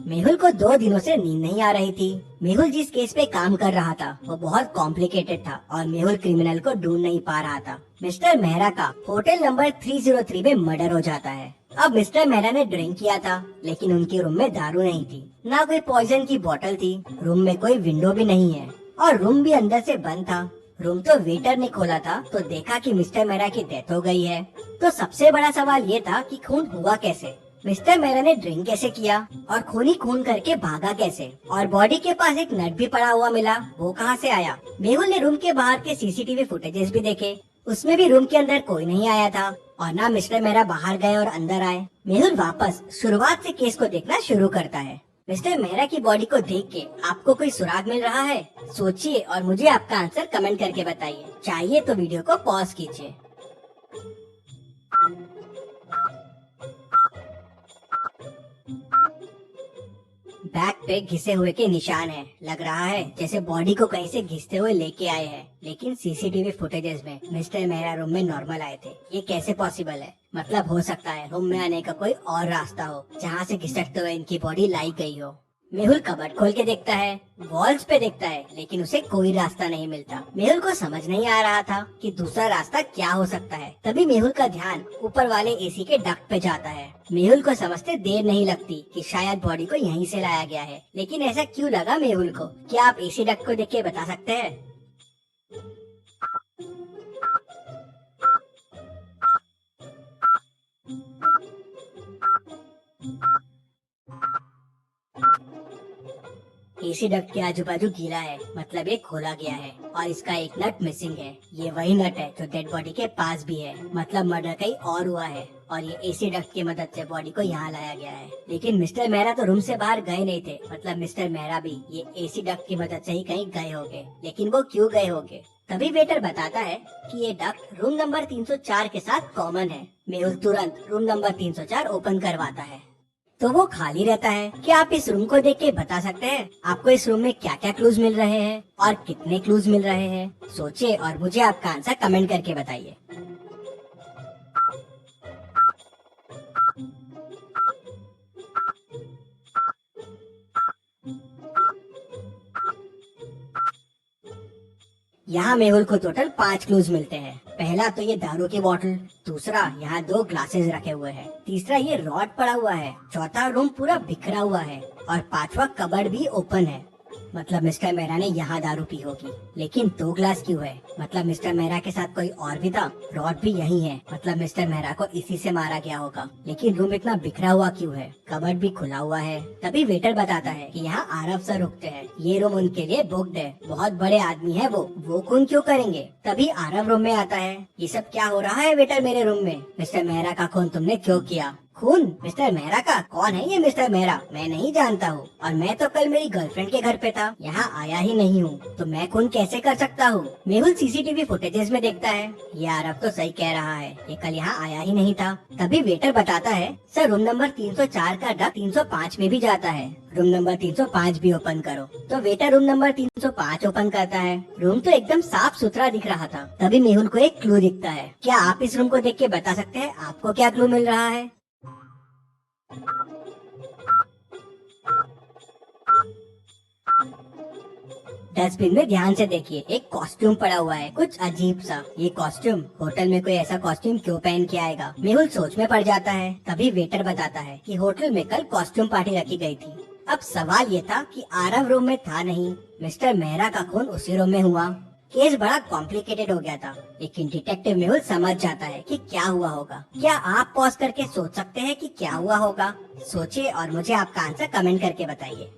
मेहुल को 2 दिनों से नींद नहीं आ रही थी। मेहुल जिस केस पे काम कर रहा था वो बहुत कॉम्प्लिकेटेड था और मेहुल क्रिमिनल को ढूंढ नहीं पा रहा था। मिस्टर मेहरा का होटल नंबर 303 में मर्डर हो जाता है। अब मिस्टर मेहरा ने ड्रिंक किया था लेकिन उनके रूम में दारू नहीं थी, ना कोई पॉइजन की बोतल थी। रूम में कोई विंडो भी नहीं है और रूम भी अंदर से बंद था। रूम तो वेटर ने खोला था तो देखा कि मिस्टर मेहरा की डेथ हो गई है। तो सबसे बड़ा सवाल ये था कि खून हुआ कैसे, मिस्टर मेहरा ने ड्रिंक कैसे किया और खून ही खून करके भागा कैसे, और बॉडी के पास एक नट भी पड़ा हुआ मिला, वो कहाँ से आया। मेहुल ने रूम के बाहर के सीसीटीवी फुटेजेस भी देखे, उसमें भी रूम के अंदर कोई नहीं आया था और ना मिस्टर मेहरा बाहर गए और अंदर आए। मेहुल वापस शुरुआत से केस को देखना शुरू करता है। मिस्टर मेहरा की बॉडी को देख के आपको कोई सुराग मिल रहा है? सोचिए और मुझे आपका आंसर कमेंट करके बताइए। चाहिए तो वीडियो को पॉज कीजिए। बैक पे घिसे हुए के निशान है। लग रहा है जैसे बॉडी को कहीं से घिसते हुए लेके आए हैं, लेकिन सीसीटीवी फुटेजेस में मिस्टर मेहरा रूम में नॉर्मल आए थे। ये कैसे पॉसिबल है? मतलब हो सकता है रूम में आने का कोई और रास्ता हो जहाँ से घिसटते हुए इनकी बॉडी लाई गई हो। मेहुल कबर्ड खोल के देखता है, वॉल्स पे देखता है, लेकिन उसे कोई रास्ता नहीं मिलता। मेहुल को समझ नहीं आ रहा था कि दूसरा रास्ता क्या हो सकता है। तभी मेहुल का ध्यान ऊपर वाले एसी के डक्ट पे जाता है। मेहुल को समझते देर नहीं लगती कि शायद बॉडी को यहीं से लाया गया है, लेकिन ऐसा क्यों लगा मेहुल को? क्या आप एसी डक्ट को देख के बता सकते हैं? एसी डक्ट के आजू बाजू गीला है, मतलब ये खोला गया है और इसका एक नट मिसिंग है। ये वही नट है जो डेड बॉडी के पास भी है, मतलब मर्डर कहीं और हुआ है और ये एसी डक्ट की मदद से बॉडी को यहाँ लाया गया है। लेकिन मिस्टर मेहरा तो रूम से बाहर गए नहीं थे, मतलब मिस्टर मेहरा भी ये एसी डक्ट की मदद से ही कहीं गए होंगे। लेकिन वो क्यों गए होंगे? तभी वेटर बताता है कि ये डक्ट रूम नंबर 304 के साथ कॉमन है। मेहुल तुरंत रूम नंबर 304 ओपन करवाता है तो वो खाली रहता है। क्या आप इस रूम को देख के बता सकते हैं आपको इस रूम में क्या क्या क्लूज मिल रहे हैं और कितने क्लूज मिल रहे हैं? सोचिए और मुझे आपका आंसर कमेंट करके बताइए। यहाँ मेहुल को टोटल 5 क्लूज मिलते हैं। पहला तो ये दारू की बोतल, दूसरा यहाँ 2 ग्लासेस रखे हुए हैं, तीसरा ये रॉड पड़ा हुआ है, चौथा रूम पूरा बिखरा हुआ है और पांचवा कबर्ड भी ओपन है। मतलब मिस्टर मेहरा ने यहाँ दारू पी होगी। लेकिन 2 ग्लास क्यों है? मतलब मिस्टर मेहरा के साथ कोई और भी था। रॉड भी यही है, मतलब मिस्टर मेहरा को इसी से मारा गया होगा। लेकिन रूम इतना बिखरा हुआ क्यों है? कबर्ड भी खुला हुआ है। तभी वेटर बताता है कि यहाँ आरव सर रुकते हैं, ये रूम उनके लिए बुक्ड है, बहुत बड़े आदमी है वो खून क्यों करेंगे? तभी आरव रूम में आता है। ये सब क्या हो रहा है वेटर मेरे रूम में? मिस्टर मेहरा का खून तुमने क्यों किया? खून मिस्टर मेहरा का? कौन है ये मिस्टर मेहरा? मैं नहीं जानता हूँ और मैं तो कल मेरी गर्लफ्रेंड के घर पे था, यहाँ आया ही नहीं हूँ, तो मैं खून कैसे कर सकता हूँ? मेहुल सीसीटीवी फुटेजेस में देखता है, ये आरव तो सही कह रहा है, ये कल यहाँ आया ही नहीं था। तभी वेटर बताता है, सर रूम नंबर 304 का डक 305 में भी जाता है, रूम नंबर 305 भी ओपन करो। तो वेटर रूम नंबर 305 ओपन करता है। रूम तो एकदम साफ सुथरा दिख रहा था। तभी मेहुल को एक क्लू दिखता है। क्या आप इस रूम को देख के बता सकते हैं आपको क्या क्लू मिल रहा है? डस्टबिन में ध्यान से देखिए, एक कॉस्ट्यूम पड़ा हुआ है, कुछ अजीब सा। ये कॉस्ट्यूम, होटल में कोई ऐसा कॉस्ट्यूम क्यों पहन के आएगा? मेहुल सोच में पड़ जाता है। तभी वेटर बताता है कि होटल में कल कॉस्ट्यूम पार्टी रखी गई थी। अब सवाल ये था कि आरव रूम में था नहीं, मिस्टर मेहरा का खून उसी रूम में हुआ। केस बड़ा कॉम्प्लिकेटेड हो गया था, लेकिन डिटेक्टिव मेहुल समझ जाता है कि क्या हुआ होगा। क्या आप पॉज करके सोच सकते हैं कि क्या हुआ होगा? सोचिए और मुझे आपका आंसर कमेंट करके बताइए।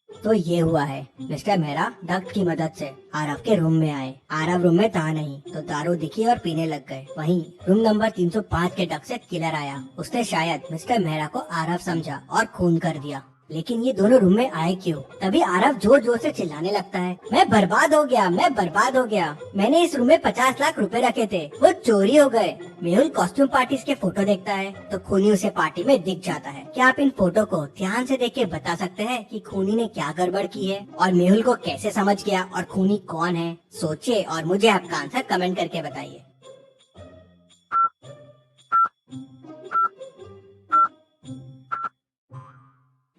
तो ये हुआ है, मिस्टर मेहरा डक्ट की मदद से आरव के रूम में आए। आरव रूम में था नहीं तो दारू दिखी और पीने लग गए। वहीं रूम नंबर 305 के डक्ट से किलर आया। उसने शायद मिस्टर मेहरा को आरव समझा और खून कर दिया। लेकिन ये दोनों रूम में आए क्यों? तभी आरव जोर जोर से चिल्लाने लगता है, मैं बर्बाद हो गया, मैं बर्बाद हो गया, मैंने इस रूम में 50 लाख रुपए रखे थे, वो चोरी हो गए। मेहुल कॉस्ट्यूम पार्टी के फोटो देखता है तो खूनी उसे पार्टी में दिख जाता है। क्या आप इन फोटो को ध्यान से देख के बता सकते हैं कि खूनी ने क्या गड़बड़ की है और मेहुल को कैसे समझ गया और खूनी कौन है? सोचिए और मुझे आपका आंसर कमेंट करके बताइए।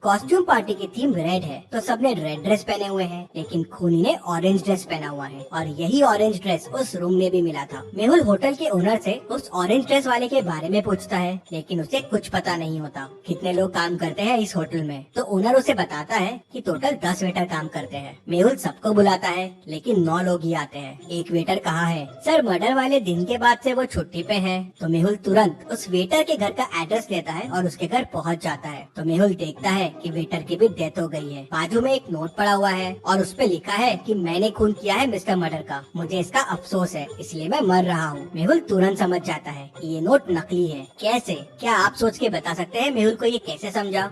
कॉस्ट्यूम पार्टी की थीम रेड है तो सबने रेड ड्रेस पहने हुए हैं, लेकिन खूनी ने ऑरेंज ड्रेस पहना हुआ है और यही ऑरेंज ड्रेस उस रूम में भी मिला था। मेहुल होटल के ओनर से उस ऑरेंज ड्रेस वाले के बारे में पूछता है, लेकिन उसे कुछ पता नहीं होता कितने लोग काम करते हैं इस होटल में। तो ओनर उसे बताता है कि टोटल 10 वेटर काम करते हैं। मेहुल सबको बुलाता है लेकिन 9 लोग ही आते हैं। एक वेटर कहाँ है? सर मर्डर वाले दिन के बाद से वो छुट्टी पे है। तो मेहुल तुरंत उस वेटर के घर का एड्रेस लेता है और उसके घर पहुँच जाता है। तो मेहुल देखता है कि वेटर की भी डेथ हो गई है। बाजू में एक नोट पड़ा हुआ है और उस पे लिखा है कि मैंने खून किया है मिस्टर मर्डर का, मुझे इसका अफसोस है, इसलिए मैं मर रहा हूँ। मेहुल तुरंत समझ जाता है कि ये नोट नकली है। कैसे? क्या आप सोच के बता सकते हैं मेहुल को ये कैसे समझा?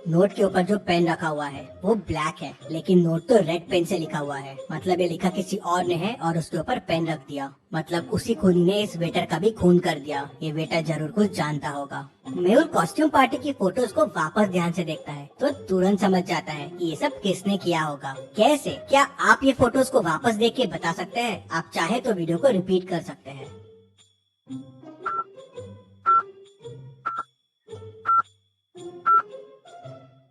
नोट के ऊपर जो पेन रखा हुआ है वो ब्लैक है, लेकिन नोट तो रेड पेन से लिखा हुआ है। मतलब ये लिखा किसी और ने है और उसके ऊपर पेन रख दिया। मतलब उसी खूनी ने इस वेटर का भी खून कर दिया। ये वेटर जरूर कुछ जानता होगा। मेहुल कॉस्ट्यूम पार्टी की फोटोज को वापस ध्यान से देखता है तो तुरंत समझ जाता है कि ये सब किसने किया होगा। कैसे? क्या आप ये फोटोज को वापस देख के बता सकते हैं? आप चाहे तो वीडियो को रिपीट कर सकते हैं।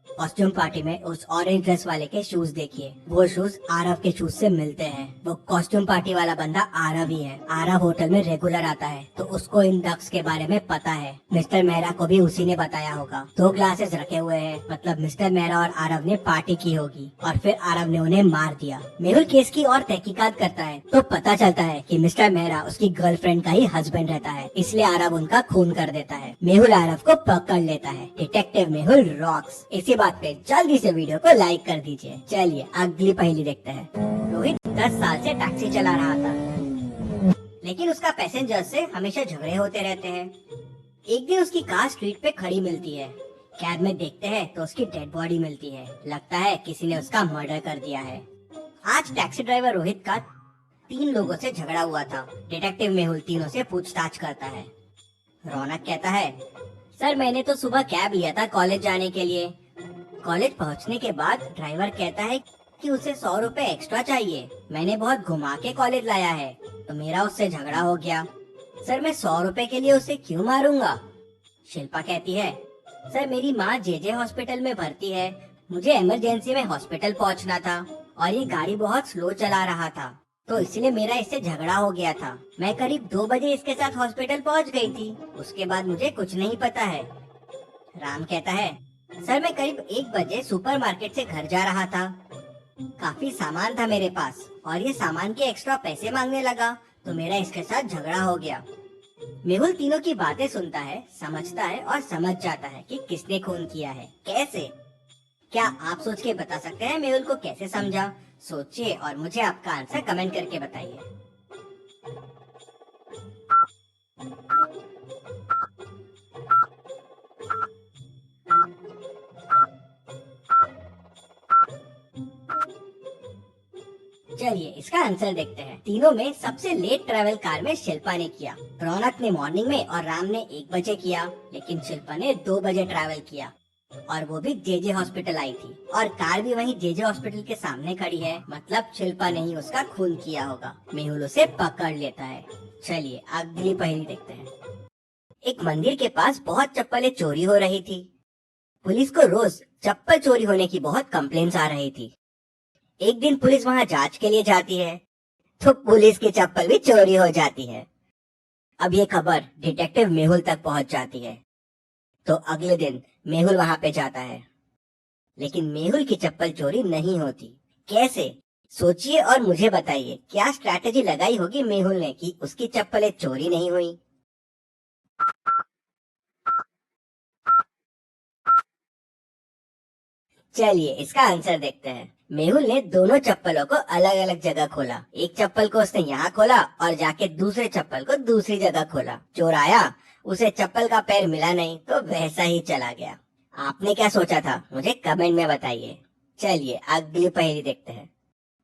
कॉस्ट्यूम पार्टी में उस ऑरेंज ड्रेस वाले के शूज देखिए, वो शूज आरव के शूज से मिलते हैं। वो कॉस्ट्यूम पार्टी वाला बंदा आरव ही है। आरव होटल में रेगुलर आता है तो उसको इन डक्स के बारे में पता है। मिस्टर मेहरा को भी उसी ने बताया होगा। 2 ग्लासेस रखे हुए हैं, मतलब मिस्टर मेहरा और आरव ने पार्टी की होगी और फिर आरव ने उन्हें मार दिया। मेहुल केस की और तहकीकात करता है तो पता चलता है कि मिस्टर मेहरा उसकी गर्लफ्रेंड का ही हस्बैंड रहता है, इसलिए आरव उनका खून कर देता है। मेहुल आरव को पकड़ लेता है। Detective Mehul rocks. इसी बात पे जल्दी से वीडियो को लाइक कर दीजिए। चलिए अगली पहेली देखते हैं। रोहित 10 साल से टैक्सी चला रहा था, लेकिन उसका पैसेंजर से हमेशा झगड़े होते रहते हैं। एक दिन उसकी कार स्ट्रीट पे खड़ी मिलती है। कैब में देखते हैं तो उसकी डेड बॉडी मिलती है। लगता है किसी ने उसका मर्डर कर दिया है। आज टैक्सी ड्राइवर रोहित का 3 लोगों से झगड़ा हुआ था। डिटेक्टिव मेहुल तीनों से पूछताछ करता है। रौनक कहता है, सर मैंने तो सुबह कैब लिया था कॉलेज जाने के लिए। कॉलेज पहुंचने के बाद ड्राइवर कहता है कि उसे 100 रुपए एक्स्ट्रा चाहिए। मैंने बहुत घुमा के कॉलेज लाया है, तो मेरा उससे झगड़ा हो गया। सर मैं 100 रुपए के लिए उसे क्यों मारूंगा? शिल्पा कहती है, सर मेरी माँ जेजे हॉस्पिटल में भर्ती है, मुझे इमरजेंसी में हॉस्पिटल पहुंचना था और ये गाड़ी बहुत स्लो चला रहा था, तो इसलिए मेरा इससे झगड़ा हो गया था। मैं करीब 2 बजे इसके साथ हॉस्पिटल पहुंच गई थी, उसके बाद मुझे कुछ नहीं पता है। राम कहता है, सर मैं करीब 1 बजे सुपरमार्केट से घर जा रहा था। काफी सामान था मेरे पास और ये सामान के एक्स्ट्रा पैसे मांगने लगा, तो मेरा इसके साथ झगड़ा हो गया। मेहुल तीनों की बातें सुनता है, समझता है और समझ जाता है कि किसने खून किया है। कैसे? क्या आप सोच के बता सकते हैं मेहुल को कैसे समझा? सोचिए और मुझे आपका आंसर कमेंट करके बताइए। चलिए इसका आंसर देखते हैं। तीनों में सबसे लेट ट्रैवल कार में शिल्पा ने किया। रौनक ने मॉर्निंग में और राम ने 1 बजे किया, लेकिन शिल्पा ने 2 बजे ट्रैवल किया और वो भी जेजे हॉस्पिटल आई थी और कार भी वहीं जेजे हॉस्पिटल के सामने खड़ी है। मतलब शिल्पा ने ही उसका खून किया होगा। मेहुल उसे पकड़ लेता है। चलिए अगली पहेली देखते हैं। एक मंदिर के पास बहुत चप्पलें चोरी हो रही थी। पुलिस को रोज चप्पल चोरी होने की बहुत कंप्लेंट्स आ रही थी। एक दिन पुलिस वहां जांच के लिए जाती है तो पुलिस की चप्पल भी चोरी हो जाती है। अब ये खबर डिटेक्टिव मेहुल तक पहुंच जाती है। तो अगले दिन मेहुल वहां पे जाता है, लेकिन मेहुल की चप्पल चोरी नहीं होती। कैसे? सोचिए और मुझे बताइए, क्या स्ट्रैटेजी लगाई होगी मेहुल ने कि उसकी चप्पलें चोरी नहीं हुई? चलिए इसका आंसर देखते हैं। मेहुल ने दोनों चप्पलों को अलग अलग जगह खोला। एक चप्पल को उसने यहाँ खोला और जाके दूसरे चप्पल को दूसरी जगह खोला। चोर आया, उसे चप्पल का पैर मिला नहीं तो वैसा ही चला गया। आपने क्या सोचा था मुझे कमेंट में बताइए। चलिए अगली पहेली देखते हैं।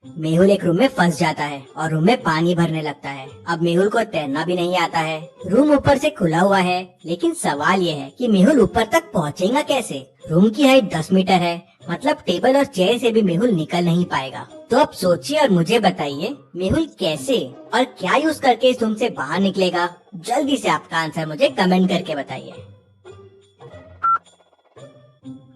मेहुल एक रूम में फंस जाता है और रूम में पानी भरने लगता है। अब मेहुल को तैरना भी नहीं आता है। रूम ऊपर से खुला हुआ है, लेकिन सवाल ये है कि मेहुल ऊपर तक पहुंचेगा कैसे। रूम की हाइट 10 मीटर है, मतलब टेबल और चेयर से भी मेहुल निकल नहीं पाएगा। तो अब सोचिए और मुझे बताइए मेहुल कैसे और क्या यूज करके इस रूम से बाहर निकलेगा। जल्दी से आपका आंसर मुझे कमेंट करके बताइए।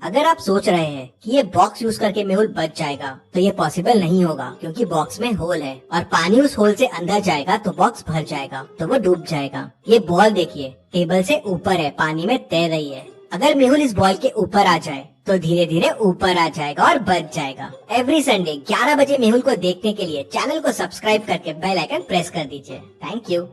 अगर आप सोच रहे हैं कि ये बॉक्स यूज करके मेहुल बच जाएगा, तो ये पॉसिबल नहीं होगा, क्योंकि बॉक्स में होल है और पानी उस होल से अंदर जाएगा तो बॉक्स भर जाएगा, तो वो डूब जाएगा। ये बॉल देखिए टेबल से ऊपर है, पानी में तैर रही है। अगर मेहुल इस बॉल के ऊपर आ जाए तो धीरे धीरे ऊपर आ जाएगा और बच जाएगा। एवरी संडे 11 बजे मेहुल को देखने के लिए चैनल को सब्सक्राइब करके बेल आइकन प्रेस कर दीजिए। Thank you.